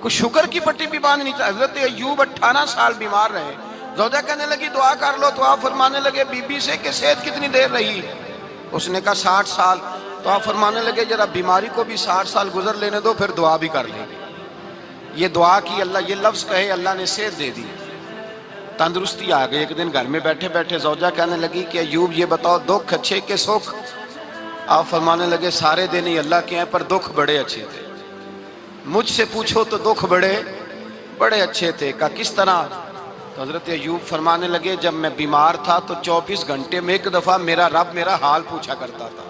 کوئی شکر کی پٹی بھی باندھنی چاہیے۔ حضرت ایوب 18 سال بیمار رہے، زوجہ کہنے لگی دعا کر لو، تو آپ فرمانے لگے بی بی سے کہ صحت کتنی دیر رہی؟ اس نے کہا 60 سال۔ تو آپ فرمانے لگے ذرا بیماری کو بھی 60 سال گزر لینے دو، پھر دعا بھی کر لیں گے۔ یہ دعا کی، اللہ یہ لفظ کہے، اللہ نے صحت دے دی، تندرستی آ گئی۔ ایک دن گھر میں بیٹھے بیٹھے زوجہ کہنے لگی کہ ایوب یہ بتاؤ دکھ اچھے کہ سکھ؟ آپ فرمانے لگے سارے دن ہی اللہ کے ہیں، پر دکھ بڑے اچھے تھے۔ مجھ سے پوچھو تو دکھ بڑے اچھے تھے۔ کہا کس طرح؟ تو حضرت ایوب فرمانے لگے جب میں بیمار تھا تو 24 گھنٹے میں ایک دفعہ میرا رب میرا حال پوچھا کرتا تھا۔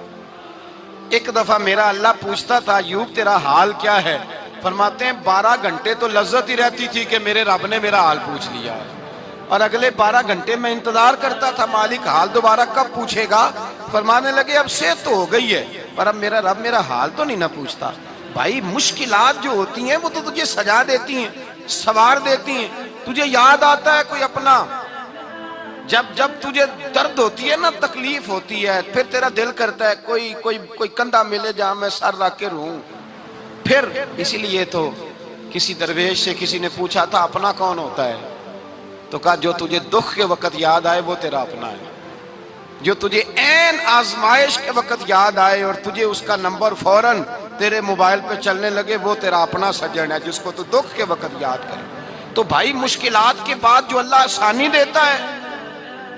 ایک دفعہ میرا اللہ پوچھتا تھا ایوب تیرا حال کیا ہے؟ فرماتے ہیں 12 گھنٹے تو لذت ہی رہتی تھی کہ میرے رب نے میرا حال پوچھ لیا، اور اگلے 12 گھنٹے میں انتظار کرتا تھا مالک حال دوبارہ کب پوچھے گا۔ فرمانے لگے اب صحت تو ہو گئی ہے، پر اب میرا رب میرا حال تو نہیں نہ پوچھتا۔ بھائی مشکلات جو ہوتی ہیں وہ تو تجھے سجا دیتی ہیں، سوار دیتی ہیں۔ تجھے یاد آتا ہے کوئی اپنا، جب تجھے درد ہوتی ہے نا، تکلیف ہوتی ہے، پھر تیرا دل کرتا ہے کوئی کندھا ملے جہاں میں سر رکھ کے رہوں۔ پھر اسی لیے تو کسی درویش سے کسی نے پوچھا تھا اپنا کون ہوتا ہے؟ تو کہا جو تجھے دکھ کے وقت یاد آئے وہ تیرا اپنا ہے، جو تجھے عین آزمائش کے وقت یاد آئے اور تجھے اس کا نمبر فوراً تیرے موبائل پہ چلنے لگے وہ تیرا اپنا سجن ہے، جس کو تو دکھ کے وقت یاد کرے۔ تو بھائی مشکلات کے بعد جو اللہ آسانی دیتا ہے،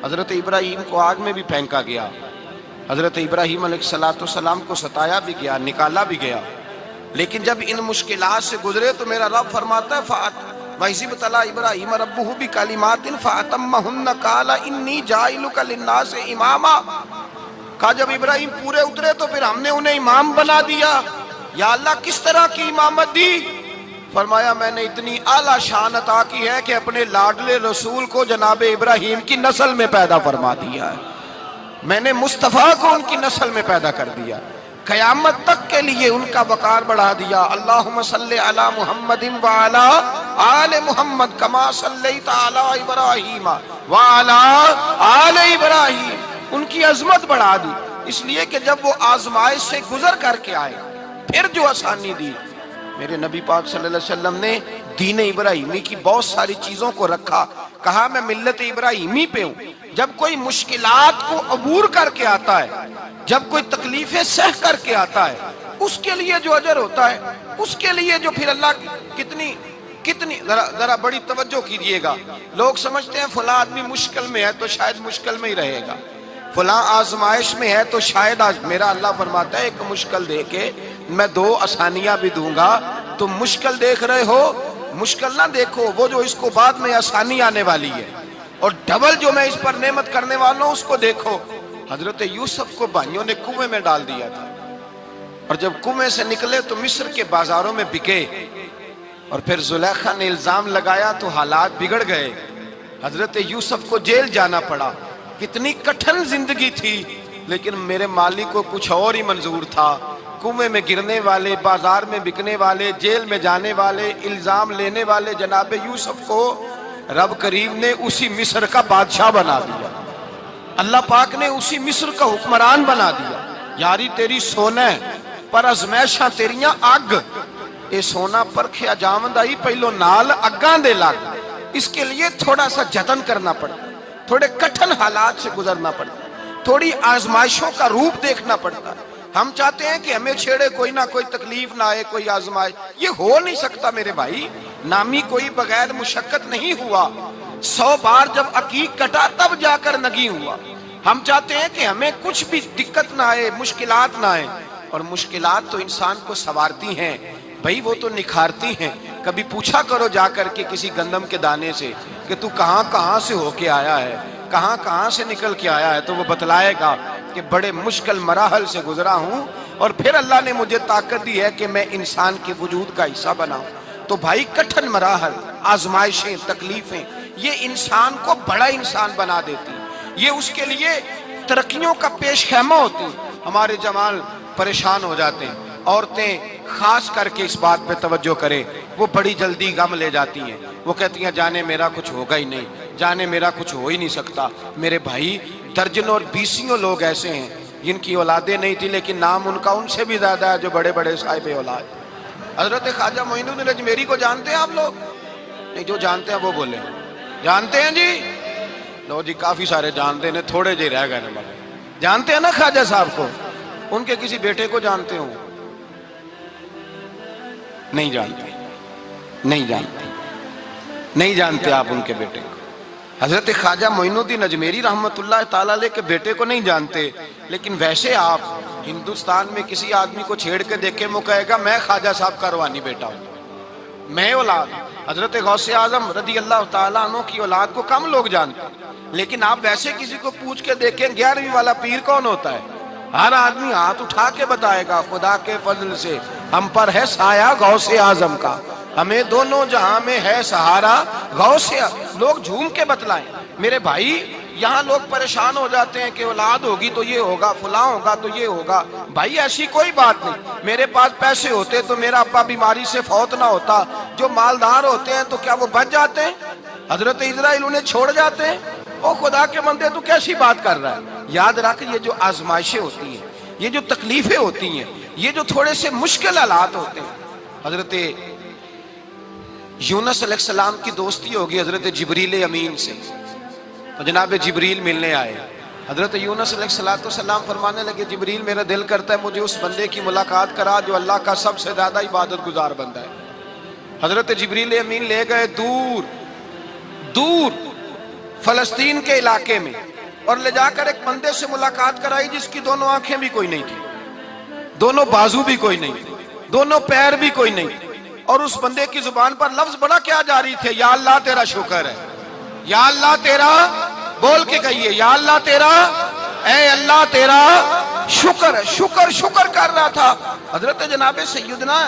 حضرت ابراہیم کو آگ میں بھی پھینکا گیا، حضرت ابراہیم علیہ السلام کو ستایا بھی گیا، نکالا بھی گیا، لیکن جب ان مشکلات سے گزرے تو میرا رب فرماتا ہے وَإِذِ ابْتَلَىٰ إِبْرَاهِيمَ رَبُّهُ بِكَلِمَاتٍ فَأَتَمَّهُنَّ قَالَ إِنِّي جَاعِلُكَ لِلنَّاسِ إِمَامًا۔ کہا جب ابراہیم پورے اترے تو پھر ہم نے انہیں امام بنا دیا۔ یا اللہ کس طرح کی امامت دی؟ فرمایا میں نے اتنی اعلیٰ شان عطا کی ہے کہ اپنے لاڈلے رسول کو جناب ابراہیم کی نسل میں پیدا فرما دیا ہے، میں نے مصطفیٰ کو ان کی نسل میں پیدا کر دیا، قیامت تک کے لیے ان کا وقار بڑھا دیا۔ اللہم صلی علی محمد وعلی آل محمد کما صلیت علی ابراہیم وعلی آل ابراہیم، ان کی عظمت بڑھا دی، اس لیے کہ جب وہ آزمائش سے گزر کر کے آئے پھر جو آسانی دی۔ میرے نبی پاک صلی اللہ علیہ وسلم نے دین ابراہیمی کی بہت ساری چیزوں کو رکھا، کہا میں ملت ابراہیمی پہ ہوں۔ جب کوئی مشکلات کو عبور کر کے آتا ہے، جب کوئی تکلیفیں سہ کر کے آتا ہے، اس کے لیے جو اجر ہوتا ہے، اس کے لیے جو پھر اللہ کتنی ذرا بڑی توجہ کیجئے گا۔ لوگ سمجھتے ہیں فلاں آدمی مشکل میں ہے تو شاید مشکل میں ہی رہے گا، فلاں آزمائش میں ہے تو شاید میرا اللہ فرماتا ہے ایک مشکل دے کے میں 2 آسانیاں بھی دوں گا۔ تم مشکل دیکھ رہے ہو، مشکل نہ دیکھو، وہ جو اس کو بعد میں آسانی آنے والی ہے، اور ڈبل جو میں اس پر نعمت کرنے والا ہوں اس کو دیکھو۔ حضرت یوسف کو بھائیوں نے کنویں میں ڈال دیا تھا، اور جب کنویں سے نکلے تو مصر کے بازاروں میں بکے، اور پھر زلیخا نے الزام لگایا تو حالات بگڑ گئے، حضرت یوسف کو جیل جانا پڑا۔ کتنی کٹھن زندگی تھی، لیکن میرے مالک کو کچھ اور ہی منظور تھا۔ کنویں میں گرنے والے، بازار میں بکنے والے، جیل میں جانے والے، الزام لینے والے جناب یوسف کو رب کریم نے اسی مصر کا بادشاہ بنا دیا، اللہ پاک نے اسی مصر کا حکمران بنا دیا۔ یاری تیری سونا ہے پر ازمیشاں تیریاں اگ، اے سونا پرکھیا جاوندائی پہلو نال اگاں دے لگ، اس کے لیے تھوڑا سا جتن کرنا پڑتا، تھوڑے کٹھن حالات سے گزرنا پڑتا، تھوڑی آزمائشوں کا روپ دیکھنا پڑتا۔ ہم چاہتے ہیں کہ ہمیں چھیڑے کوئی نہ کوئی تکلیف نہ آئے، کوئی آزمائش، یہ ہو نہیں سکتا میرے بھائی۔ نامی کوئی بغیر مشقت نہیں ہوا، 100 بار جب عقیق کٹا تب جا کر نگی ہوا۔ ہم چاہتے ہیں کہ ہمیں کچھ بھی دقت نہ آئے، مشکلات نہ آئے، اور مشکلات تو انسان کو سنوارتی ہیں بھائی، وہ تو نکھارتی ہیں۔ کبھی پوچھا کرو جا کر کے کسی گندم کے دانے سے کہ تو کہاں سے ہو کے آیا ہے، کہاں سے نکل کے آیا ہے، تو وہ بتلائے گا کہ بڑے مشکل مراحل سے گزرا ہوں، اور پھر اللہ نے مجھے طاقت دی ہے کہ میں انسان کے وجود کا حصہ بناؤں۔ تو بھائی کٹھن مراحل، آزمائشیں، تکلیفیں، یہ انسان کو بڑا انسان بنا دیتی، یہ اس کے لیے ترقیوں کا پیش خیمہ ہوتی۔ ہمارے جمال پریشان ہو جاتے ہیں، عورتیں خاص کر کے اس بات پہ توجہ کریں، وہ بڑی جلدی غم لے جاتی ہیں، وہ کہتی ہیں جانے میرا کچھ ہوگا ہی نہیں، جانے میرا کچھ ہو ہی نہیں سکتا۔ میرے بھائی درجنوں اور بیسیوں لوگ ایسے ہیں جن کی اولادیں نہیں تھی، لیکن نام ان کا ان سے بھی زیادہ ہے جو بڑے بڑے صاحب اولاد۔ حضرت خواجہ معین الدین اجمیری کو جانتے ہیں آپ لوگ؟ نہیں، جو جانتے ہیں وہ بولیں جانتے ہیں جی؟ لو جی، کافی سارے جانتے ہیں، تھوڑے جی رہ گئے نا۔ جانتے ہیں نا خواجہ صاحب کو؟ ان کے کسی بیٹے کو جانتے ہوں؟ نہیں جانتے، نہیں جانتے، نہیں جانتے آپ ان کے بیٹے کو۔ حضرت خواجہ معین الدین اجمیری رحمت اللہ تعالیٰ علیہ کے بیٹے کو نہیں جانتے، لیکن ویسے آپ ہندوستان میں کسی آدمی کو چھیڑ کے دیکھیں، وہ کہے گا میں خواجہ صاحب کا روحانی بیٹا ہوں، میں اولاد۔ حضرت غوث اعظم رضی اللہ تعالیٰ عنہ کی اولاد کو کم لوگ جانتے ہیں، لیکن آپ ویسے کسی کو پوچھ کے دیکھیں 11ویں والا پیر کون ہوتا ہے، ہر آدمی ہاتھ اٹھا کے بتائے گا خدا کے فضل سے ہم پر ہے سایہ غوث اعظم کا، ہمیں دونوں جہاں میں ہے سہارا غوث۔ لوگ جھوم کے بتلائیں میرے بھائی، یہاں لوگ پریشان ہو جاتے ہیں کہ اولاد ہوگی تو یہ ہوگا، فلاں ہوگا تو یہ ہوگا۔ بھائی ایسی کوئی بات نہیں، میرے پاس پیسے ہوتے تو میرا ابا بیماری سے فوت نہ ہوتا۔ جو مالدار ہوتے ہیں تو کیا وہ بچ جاتے ہیں؟ حضرت اسرائیل انہیں چھوڑ جاتے ہیں؟ او خدا کے بندے تو کیسی بات کر رہا ہے؟ یاد رکھ، یہ جو آزمائشیں ہوتی ہیں، یہ جو تکلیفیں ہوتی ہیں، یہ جو تھوڑے سے مشکل حالات ہوتے ہیں۔ حضرت یونس علیہ السلام کی دوستی ہوگی حضرت جبریل امین سے، تو جناب جبریل ملنے آئے۔ حضرت یونس علیہ السلام فرمانے لگے جبریل میرا دل کرتا ہے مجھے اس بندے کی ملاقات کرا جو اللہ کا سب سے زیادہ عبادت گزار بندہ ہے۔ حضرت جبریل امین لے گئے دور دور فلسطین کے علاقے میں، اور لے جا کر ایک بندے سے ملاقات کرائی جس کی دونوں آنکھیں بھی کوئی نہیں تھی، دونوں بازو بھی کوئی نہیں تھی، دونوں پیر بھی کوئی نہیں تھی، اور اس بندے کی زبان پر لفظ بڑا کیا جاری تھے، یا اللہ تیرا شکر ہے، یا اللہ تیرا، بول کے کہیے یا اللہ تیرا، اے اللہ تیرا شکر ہے۔ شکر شکر کر رہا تھا۔ حضرت جناب سیدنا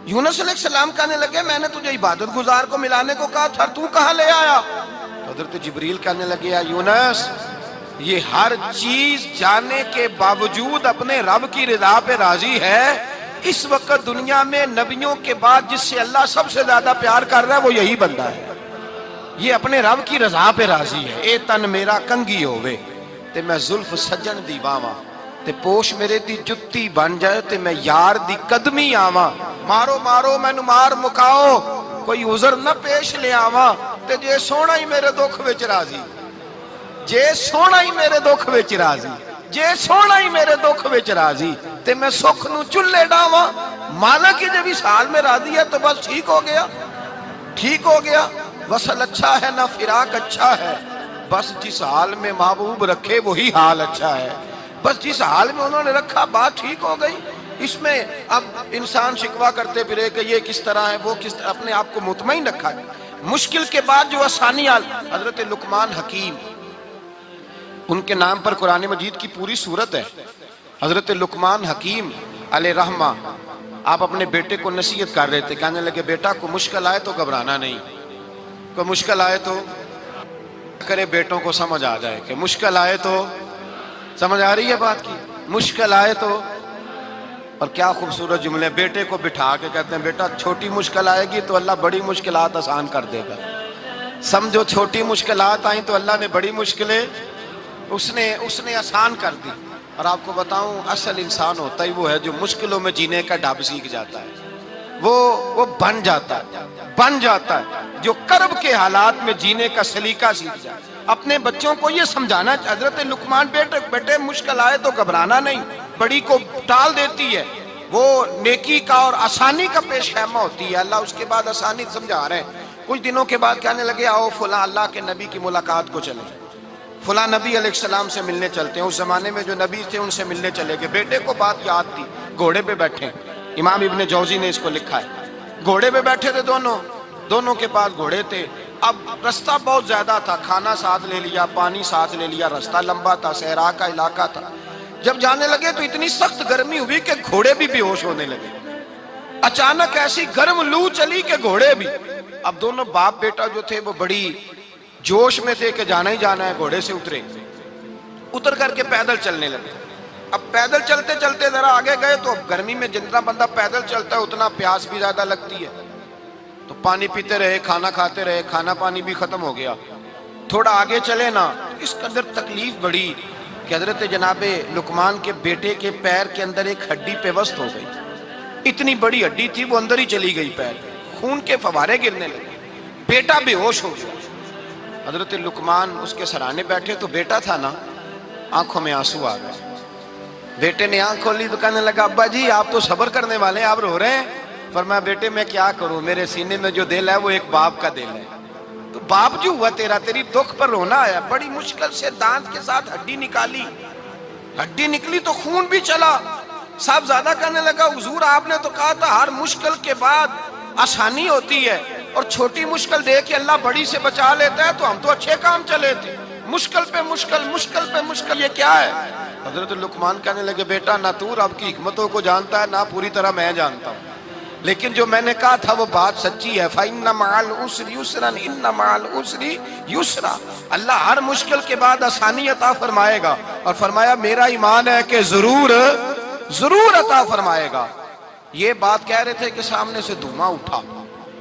یونس علیہ السلام کہنے لگے میں نے تجھے عبادت گزار کو ملانے کو کہا تھا، تو کہاں لے آیا؟ حضرت جبریل کہنے لگے یا یونس، یہ ہر چیز جانے کے باوجود اپنے رب کی رضا پہ راضی ہے۔ اس وقت دنیا میں نبیوں کے بعد جس سے اللہ سب سے زیادہ پیار کر رہا ہے وہ یہی بندہ ہے، یہ اپنے رب کی رضا پہ راضی ہے۔ اے تن میرا کنگی ہووے تے میں زلف سجن دی باواں، تے پوش میرے دی جتی بن جائے تے میں یار دی قدمی آواں، مارو مارو مینو مار مکاؤ کوئی عذر نہ پیش لے آواں، تے جے سونا ہی میرے دکھ وچ راضی، جے سونا ہی میرے دکھ وچ راضی، جے سونا ہی میرے دکھ وچ راضی، تے میں سکھ نو چلے ڈاواں۔ مانا کہ جب اس حال میں راضی ہے تو بس ٹھیک ہو گیا، ٹھیک ہو گیا۔ وصل اچھا ہے نہ فراق اچھا ہے، بس جس حال میں محبوب رکھے وہی حال اچھا ہے۔ بس جس حال میں انہوں نے رکھا بات ٹھیک ہو گئی۔ اس میں اب انسان شکوہ کرتے پھرے کہ یہ کس طرح ہے وہ کس طرح، اپنے آپ کو مطمئن رکھا ہے۔ مشکل کے بعد جو آسانی حضرت لقمان حکیم، ان کے نام پر قرآن مجید کی پوری سورت ہے۔ حضرت لقمان حکیم علیہ رحمہ آپ اپنے بیٹے کو نصیحت کر رہے تھے، کہنے لگے بیٹا کو مشکل آئے تو گھبرانا نہیں، کوئی مشکل آئے تو کرے بیٹوں کو سمجھ آ جائے کہ مشکل آئے تو، سمجھ آ رہی ہے بات کی، مشکل آئے تو۔ اور کیا خوبصورت جملے، بیٹے کو بٹھا کے کہتے ہیں بیٹا چھوٹی مشکل آئے گی تو اللہ بڑی مشکلات آسان کر دے گا، سمجھو چھوٹی مشکلات آئیں تو اللہ نے بڑی مشکلیں اس نے آسان کر دی۔ اور آپ کو بتاؤں اصل انسان ہوتا ہی وہ ہے جو مشکلوں میں جینے کا ڈھب سیکھ جاتا ہے، وہ بن جاتا ہے جو کرب کے حالات میں جینے کا سلیقہ سیکھ جائے۔ اپنے بچوں کو یہ سمجھانا، حضرت لقمان بیٹے مشکل آئے تو گھبرانا نہیں، بڑی کو ٹال دیتی ہے، وہ نیکی کا اور آسانی کا پیش خیمہ ہوتی ہے۔ اللہ اس کے بعد آسانی سمجھا رہے ہیں۔ کچھ دنوں کے بعد کہنے لگے آؤ فلاں اللہ کے نبی کی ملاقات کو چلیں، فلاں نبی علیہ السلام سے ملنے چلتے ہیں۔ اس زمانے میں جو نبی تھے ان سے ملنے چلے گئے۔ بیٹے کو بات یاد تھی، گھوڑے پہ بیٹھے، امام ابن جوزی نے اس کو لکھا ہے، گھوڑے پہ بیٹھے تھے دونوں کے پاس گھوڑے تھے۔ اب رستہ بہت زیادہ تھا، کھانا ساتھ لے لیا، پانی ساتھ لے لیا، رستہ لمبا تھا، صحرا کا علاقہ تھا۔ جب جانے لگے تو اتنی سخت گرمی ہوئی کہ گھوڑے بھی بے ہوش ہونے لگے، اچانک ایسی گرم لو چلی کہ گھوڑے بھی۔ اب دونوں باپ بیٹا جو تھے وہ بڑی جوش میں تھے کہ جانا ہی جانا ہے، گھوڑے سے اتر کر کے پیدل چلنے لگے۔ اب پیدل چلتے چلتے ذرا آگے گئے تو گرمی میں جتنا بندہ پیدل چلتا ہے اتنا پیاس بھی زیادہ لگتی ہے، تو پانی پیتے رہے، کھانا کھاتے رہے، کھانا پانی بھی ختم ہو گیا۔ تھوڑا آگے چلے نا، اس قدر تکلیف بڑھی کہ حضرت جناب لقمان کے بیٹے کے پیر کے اندر ایک ہڈی پیوست ہو گئی، اتنی بڑی ہڈی تھی وہ اندر ہی چلی گئی پیر، خون کے فوارے گرنے لگے، بیٹا بے ہوش ہو گیا۔ حضرت لقمان اس کے سرانے بیٹھے تو بیٹا تھا نا، آنکھوں میں آنسو آ گئے۔ بیٹے نے آنکھ کھولی تو کہنے لگا ابا جی آپ تو صبر کرنے والے ہیں، آپ رو رہے ہیں؟ فرمایا بیٹے میں کیا کروں، میرے سینے میں جو دل ہے وہ ایک باپ کا دل ہے، تو باپ جو ہوا تیرا، تیری دکھ پر رونا آیا۔ بڑی مشکل سے دانت کے ساتھ ہڈی نکالی، ہڈی نکلی تو خون بھی چلا۔ صاحب زیادہ کہنے لگا حضور آپ نے تو کہا تھا ہر مشکل کے بعد آسانی ہوتی ہے، اور چھوٹی مشکل دے کے اللہ بڑی سے بچا لیتا ہے، تو ہم تو اچھے کام چلے تھے، مشکل پہ مشکل، مشکل پہ مشکل، یہ کیا ہے؟ حضرت لقمان کہنے لگے بیٹا نہ تو رب کی حکمتوں کو جانتا ہے نہ پوری طرح میں جانتا ہوں، لیکن جو میں نے کہا تھا وہ بات سچی ہے۔ فَإِنَّ مَعَ الْعُسْرِ يُسْرًا إِنَّ مَعَ الْعُسْرِ يُسْرًا، اللہ ہر مشکل کے بعد آسانی عطا فرمائے گا، اور فرمایا میرا ایمان ہے کہ ضرور ضرور عطا فرمائے گا۔ یہ بات کہہ رہے تھے کہ سامنے سے دھواں اٹھا،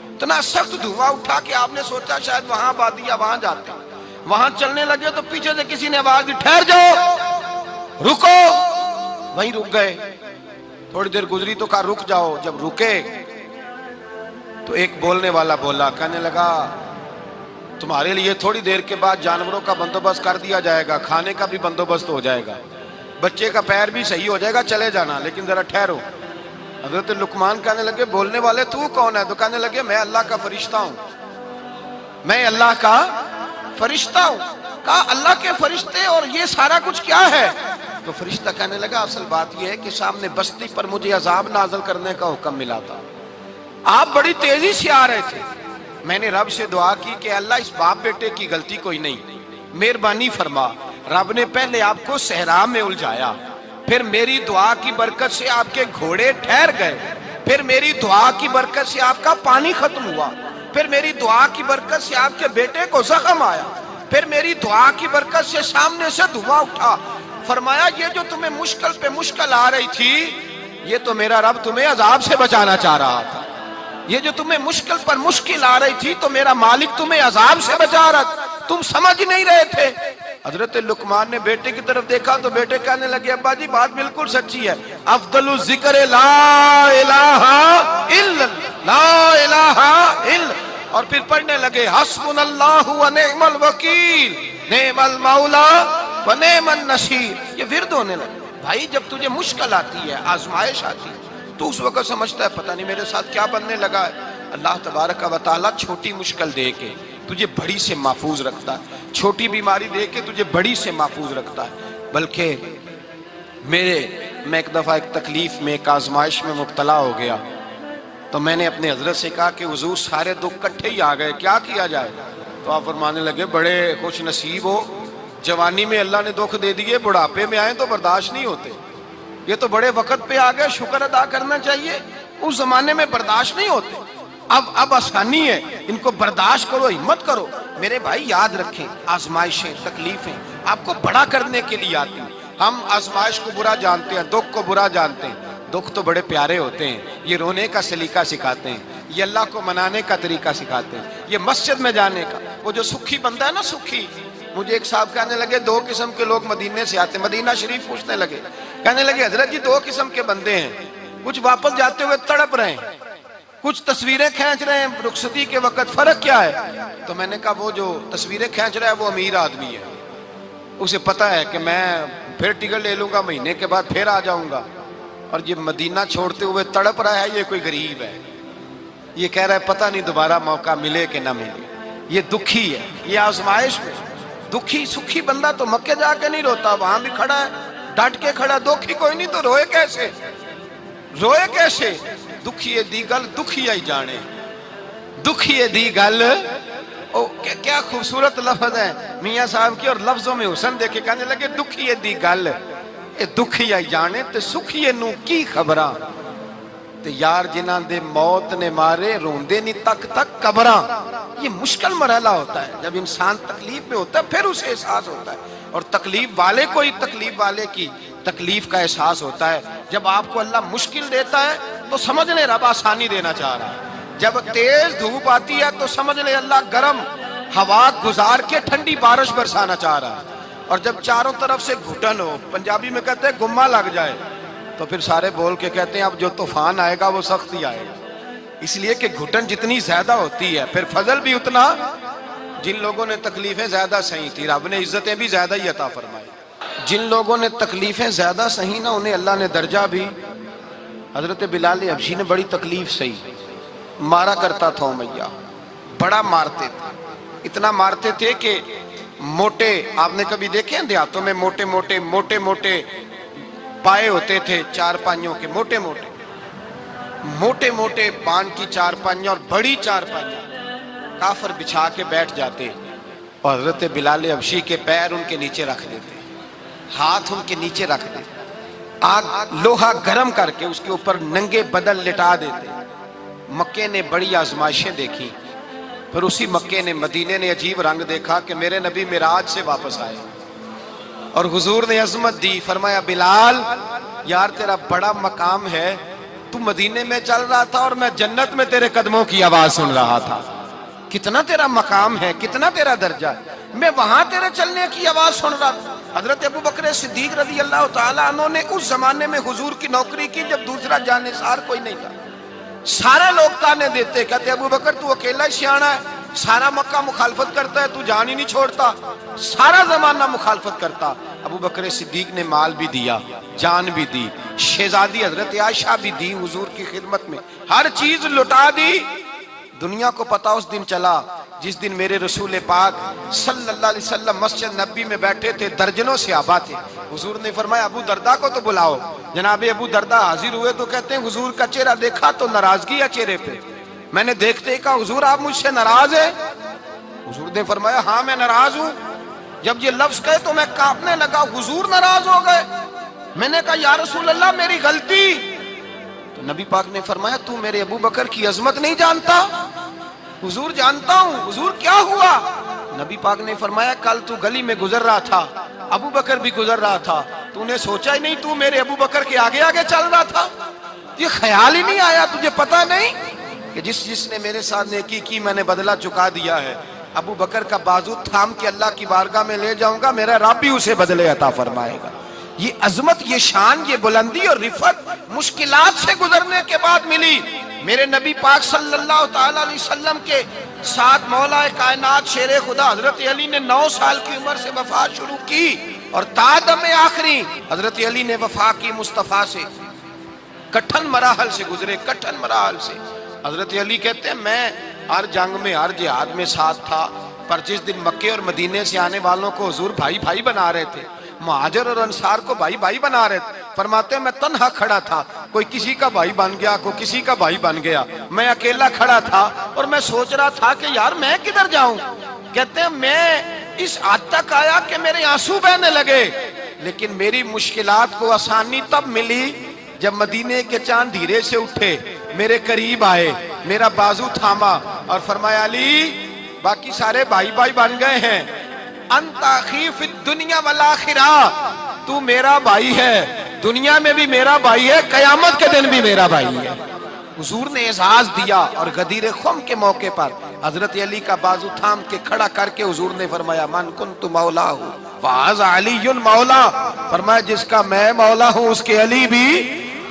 اتنا سخت دھواں اٹھا کہ آپ نے سوچا شاید وہاں بادیا وہاں جاتے ہیں۔ وہاں چلنے لگے تو پیچھے سے کسی نے آواز دی ٹھہر جاؤ، رکو، وہیں رک گئے۔ تھوڑی دیر گزری تو کہا رک جاؤ، جب رکے تو ایک بولنے والا بولا، کہنے لگا تمہارے لیے تھوڑی دیر کے بعد جانوروں کا بندوبست کر دیا جائے گا، کھانے کا بھی بندوبست ہو جائے گا، بچے کا پیر بھی صحیح ہو جائے گا، چلے جانا لیکن ذرا ٹھہرو۔ حضرت لقمان کہنے لگے بولنے والے تو کون ہے؟ تو کہنے لگے میں اللہ کا فرشتہ ہوں، میں اللہ کا فرشتہ ہوں۔ کہا اللہ کے فرشتے اور یہ سارا کچھ کیا ہے؟ تو فرشتہ کہنے لگا اصل بات یہ ہے کہ سامنے بستی پر مجھے عذاب نازل کرنے کا حکم ملا تھا، آپ بڑی تیزی سے آ رہے تھے، میں نے رب سے دعا کی کہ اللہ اس باپ بیٹے کی غلطی کوئی نہیں، مہربانی فرما۔ رب نے پہلے آپ کو صحرا میں الجھایا، پھر میری دعا کی برکت سے آپ کے گھوڑے ٹھہر گئے، پھر میری دعا کی برکت سے آپ کا پانی ختم ہوا، پھر میری دعا کی برکت سے آپ کے بیٹے کو زخم آیا، پھر میری دعا کی برکت سے سامنے سے دھواں اٹھا۔ فرمایا یہ جو تمہیں مشکل پہ مشکل آ رہی تھی، یہ تو میرا رب تمہیں عذاب سے بچانا چاہ رہا تھا، یہ جو تمہیں مشکل پر مشکل آ رہی تھی تو میرا مالک تمہیں عذاب سے بچا رہا تھا، تم سمجھ نہیں رہے تھے۔ حضرت لقمان نے بیٹے کی طرف دیکھا تو بیٹے کہنے لگے ابا جی بات بالکل سچی ہے، افضل الذکر لا الہ الا لا الہ الا، اور پھر پڑھنے لگے حسبنا اللہ و نعم الوکیل نعم المولا و نعم النصیر۔ یہ ورد ہونے لگے۔ بھائی جب تجھے مشکل آتی ہے، آزمائش آتی ہے، تو اس وقت سمجھتا ہے پتہ نہیں میرے ساتھ کیا بننے لگا ہے۔ اللہ تبارک و تعالیٰ چھوٹی مشکل دے کے تجھے بڑی سے محفوظ رکھتا ہے، چھوٹی بیماری دے کے تجھے بڑی سے محفوظ رکھتا ہے۔ بلکہ میں ایک دفعہ ایک تکلیف میں ایک آزمائش میں مبتلا ہو گیا، تو میں نے اپنے حضرت سے کہا کہ حضور سارے دکھ کٹھے ہی آ گئے، کیا کیا جائے؟ تو آپ فرمانے لگے بڑے خوش نصیب ہو، جوانی میں اللہ نے دکھ دے دیے، بڑھاپے میں آئے تو برداشت نہیں ہوتے، یہ تو بڑے وقت پہ آ گئے، شکر ادا کرنا چاہیے، اس زمانے میں برداشت نہیں ہوتے، اب آسانی ہے، ان کو برداشت کرو، ہمت کرو۔ میرے بھائی یاد رکھیں آزمائشیں تکلیفیں آپ کو بڑا کرنے کے لیے آتی ہیں۔ ہم آزمائش کو برا جانتے ہیں، دکھ کو برا جانتے ہیں، دکھ تو بڑے پیارے ہوتے ہیں، یہ رونے کا سلیقہ سکھاتے ہیں، یہ اللہ کو منانے کا طریقہ سکھاتے ہیں، یہ مسجد میں جانے کا۔ وہ جو سکھی بندہ ہے نا سکھی، مجھے ایک صاحب کہنے لگے دو قسم کے لوگ مدینے سے آتے ہیں، مدینہ شریف پوچھنے لگے، کہنے لگے حضرت جی دو قسم کے بندے ہیں، کچھ واپس جاتے ہوئے تڑپ رہے ہیں، کچھ تصویریں کھینچ رہے ہیں رخصتی کے وقت، فرق کیا ہے؟ تو میں نے کہا وہ جو تصویریں کھینچ رہا ہے وہ امیر آدمی ہے، اسے پتہ ہے کہ میں پھر ٹکٹ لے لوں گا، مہینے کے بعد پھر آ جاؤں گا، اور یہ مدینہ چھوڑتے ہوئے تڑپ رہا ہے یہ کوئی غریب ہے، یہ کہہ رہا ہے پتہ نہیں دوبارہ موقع ملے کہ نہ ملے، یہ دکھی ہے، یہ آزمائش میں دکھی۔ سکھی بندہ تو مکے جا کے نہیں روتا، وہاں بھی کھڑا ہے ڈٹ کے کھڑا، دکھی کوئی نہیں تو روئے کیسے؟ روئے کیسے؟ دکھیے دی گل دکھیا ہی جانے، دکھیے دی گل، کیا خوبصورت لفظ ہے میاں صاحب کی، اور لفظوں میں حسن دیکھے کہنے لگے دکھیے دی گل اے دکھیا ہی جانے تے سکھیے نو کی خبراں، تے یار جنہاں دے موت نے مارے روندے نہیں تک تک قبراں۔ یہ مشکل مرحلہ ہوتا ہے، جب انسان تکلیف میں ہوتا ہے پھر اسے احساس ہوتا ہے، اور تکلیف والے کو ہی تکلیف والے کی تکلیف کا احساس ہوتا ہے۔ جب آپ کو اللہ مشکل دیتا ہے تو سمجھ لیں رب آسانی دینا چاہ رہا ہے، جب تیز دھوپ آتی ہے تو سمجھ لیں اللہ گرم ہوا گزار کے ٹھنڈی بارش برسانا چاہ رہا ہے، اور جب چاروں طرف سے گھٹن ہو، پنجابی میں کہتے ہیں گمہ لگ جائے، تو پھر سارے بول کے کہتے ہیں اب جو طوفان آئے گا وہ سخت ہی آئے گا، اس لیے کہ گھٹن جتنی زیادہ ہوتی ہے پھر فضل بھی اتنا۔ جن لوگوں نے تکلیفیں زیادہ سہی تھی رب نے عزتیں بھی زیادہ ہی عطا فرمائی، جن لوگوں نے تکلیفیں زیادہ سہی نا انہیں اللہ نے درجہ بھی۔ حضرت بلال حبشی نے بڑی تکلیف سہی، مارا کرتا تھا امیہ، بڑا مارتے تھے، اتنا مارتے تھے کہ موٹے، آپ نے کبھی دیکھے ہیں دیہاتوں میں موٹے موٹے پائے ہوتے تھے چار پائیوں کے، موٹے موٹے پان کی چار پائیاں اور بڑی چار پائیاں کافر بچھا کے بیٹھ جاتے اور حضرت بلال حبشی کے پیر ان کے نیچے رکھ دیتے، ہاتھ ان کے نیچے رکھ دیتے، آگ لوہا گرم کر کے اس کے اوپر ننگے بدن لٹا دیتے۔ مکے نے بڑی آزمائشیں دیکھی، پھر اسی مکے نے مدینے نے عجیب رنگ دیکھا کہ میرے نبی معراج سے واپس آئے اور حضور نے عظمت دی، فرمایا بلال یار تیرا بڑا مقام ہے، تو مدینے میں چل رہا تھا اور میں جنت میں تیرے قدموں کی آواز سن رہا تھا، کتنا تیرا مقام ہے، کتنا تیرا درجہ ہے، میں وہاں تیرے چلنے کی آواز سن رہا تھا۔ حضرت ابو بکر صدیق رضی اللہ تعالیٰ عنہ نے اس زمانے میں حضور کی نوکری کی جب دوسرا جانثار کوئی نہیں تھا، سارے لوگ تانے دیتے، کہتے ابو بکر تو اکیلا ہی سیانا ہے، سارا مکہ مخالفت کرتا ہے، تو جان ہی نہیں چھوڑتا، سارا زمانہ مخالفت کرتا۔ ابو بکر صدیق نے مال بھی دیا، جان بھی دی، شہزادی حضرت عائشہ بھی دی حضور کی خدمت میں، ہر چیز لٹا دی۔ دنیا کو پتا اس دن چلا جس دن میرے رسول پاک صلی اللہ علیہ وسلم مسجد نبی میں بیٹھے تھے، درجنوں صحابہ تھے، حضور نے فرمایا ابو دردہ کو تو بلاؤ۔ جناب ابو دردہ حاضر ہوئے تو کہتے ہیں حضور کا چہرہ دیکھا تو ناراضگی ہے چہرے پہ، میں نے دیکھتے ہی کہا حضور آپ مجھ سے ناراض ہیں؟ حضور نے فرمایا ہاں میں ناراض ہوں۔ جب یہ لفظ کہے تو میں کانپنے لگا، حضور ناراض ہو گئے؟ میں نے کہا یا رسول اللہ میری غلطی۔ تو نبی پاک نے فرمایا تو میرے ابو بکر کی عظمت نہیں جانتا؟ حضور جانتا ہوں۔ حضور کیا ہوا؟ نبی پاک نے فرمایا کل تو گلی میں گزر رہا تھا، ابو بکر بھی گزر رہا تھا، تو نے سوچا ہی نہیں تو میرے ابو بکر کے آگے آگے چل رہا تھا، یہ خیال ہی نہیں آیا، تجھے پتا نہیں کہ جس نے میرے ساتھ نیکی کی میں نے بدلہ چکا دیا ہے، ابو بکر کا بازو تھام کے اللہ کی بارگاہ میں لے جاؤں گا، میرا رب بھی اسے بدلے عطا فرمائے گا۔ یہ عظمت، یہ شان، یہ بلندی اور رفعت مشکلات سے گزرنے کے بعد ملی۔ میرے نبی پاک صلی اللہ تعالیٰ علیہ وسلم کے ساتھ مولا کائنات شیر خدا حضرت علی نے 9 سال کی عمر سے وفا شروع کی اور تا دم آخری حضرت علی نے وفا کی مصطفیٰ سے، کٹھن مراحل سے گزرے، کٹھن مراحل سے۔ حضرت علی کہتے ہیں میں ہر جنگ میں ہر جہاد میں ساتھ تھا، پر جس دن مکے اور مدینے سے آنے والوں کو حضور بھائی بھائی بنا رہے تھے، مہاجر اور انصار کو بھائی بھائی بنا رہے تھے، فرماتے ہیں میں تنہا کھڑا تھا، کوئی کسی کا بھائی بن گیا، کوئی کسی کا بھائی بن گیا، میں اکیلا کھڑا تھا اور میں سوچ رہا تھا کہ یار میں کدھر جاؤں۔ کہتے ہیں میں اس حد تک آیا کہ میرے آنسو بہنے لگے، لیکن میری مشکلات کو آسانی تب ملی جب مدینے کے چاند دھیرے سے اٹھے، میرے قریب آئے، میرا بازو تھاما اور فرمایا علی باقی سارے بھائی بھائی بن گئے ہیں، انت اخی فی الدنیا والآخرہ، تو میرا بھائی ہے، دنیا میں بھی میرا بھائی ہے، قیامت کے دن بھی میرا بھائی ہے۔ حضور نے اعزاز دیا اور غدیر خم کے موقع پر حضرت علی کا بازو تھام کے کھڑا کر کے حضور نے فرمایا من کنت مولا ہوں فہذا علی مولا، فرمایا جس کا میں مولا ہوں اس کے علی بھی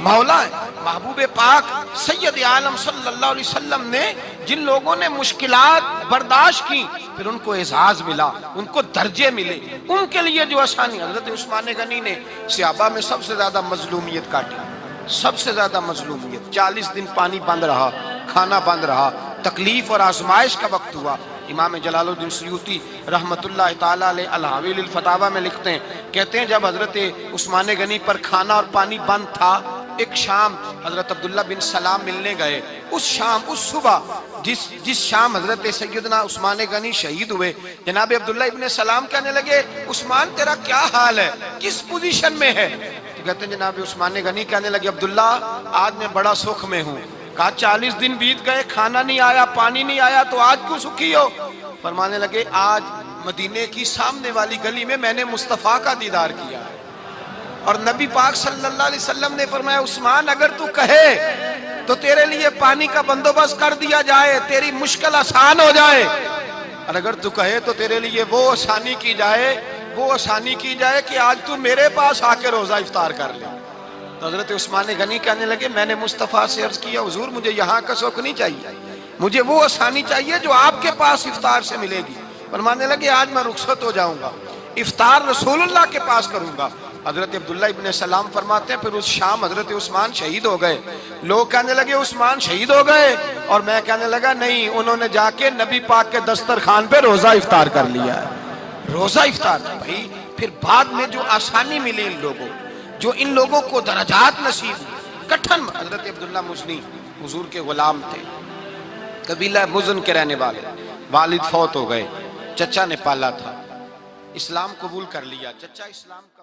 مولا ہے۔ محبوب پاک سید عالم صلی اللہ علیہ وسلم نے جن لوگوں نے مشکلات برداشت کی پھر ان کو اعزاز ملا، ان کو درجے ملے، ان کے لیے جو آسانی۔ حضرت عثمان غنی نے صحابہ میں سب سے زیادہ مظلومیت کاٹی، سب سے زیادہ مظلومیت، 40 دن پانی بند رہا، کھانا بند رہا، تکلیف اور آزمائش کا وقت ہوا۔ امام جلال الدین سیوطی رحمت اللہ تعالیٰ علیہ الحاویل الفتاوی میں لکھتے ہیں، کہتے ہیں جب حضرت عثمان غنی پر کھانا اور پانی بند تھا، ایک شام حضرت عبداللہ بن سلام ملنے گئے، اس شام، اس صبح جس شام حضرت سیدنا عثمان غنی شہید ہوئے، جناب عبداللہ ابن سلام کہنے لگے عثمان تیرا کیا حال ہے، کس پوزیشن میں ہے؟ تو کہتے ہیں جناب عثمان غنی کہنے لگے عبداللہ آج میں بڑا سکھ میں ہوں۔ کہا 40 دن بیت گئے، کھانا نہیں آیا، پانی نہیں آیا، تو آج کیوں سکھی ہو؟ فرمانے لگے آج مدینے کی سامنے والی گلی میں نے مصطفیٰ کا دیدار کیا ہے، اور نبی پاک صلی اللہ علیہ وسلم نے فرمایا عثمان اگر تو کہے تو تیرے لیے پانی کا بندوبست کر دیا جائے، تیری مشکل آسان ہو جائے، اور اگر تو کہے تو تیرے لیے وہ آسانی کی جائے کہ آج تو میرے پاس آ کے روزہ افطار کر لے۔ تو حضرت عثمان غنی کہنے لگے میں نے مصطفیٰ سے عرض کیا حضور مجھے یہاں کا سکھ نہیں چاہیے، مجھے وہ آسانی چاہیے جو آپ کے پاس افطار سے ملے گی۔ فرمانے لگے آج میں رخصت ہو جاؤں گا، افطار رسول اللہ کے پاس کروں گا۔ حضرت عبداللہ ابن سلام فرماتے ہیں پھر اس شام حضرت عثمان شہید ہو گئے۔ لوگ کہنے لگے عثمان شہید ہو گئے، اور میں کہنے لگا نہیں، انہوں نے جا کے نبی پاک کے دسترخوان پہ روزہ افطار کر لیا ہے۔ روزہ افطار بھائی، پھر بعد میں جو آسانی ملی ان لوگوں، جو ان لوگوں کو درجات نصیب ہوئی، کٹھن حضرت عبداللہ مزنی حضور کے غلام تھے، قبیلہ مزن کے رہنے والے، والد فوت ہو گئے، چچا نے پالا تھا، اسلام قبول کر لیا، چچا اسلام کا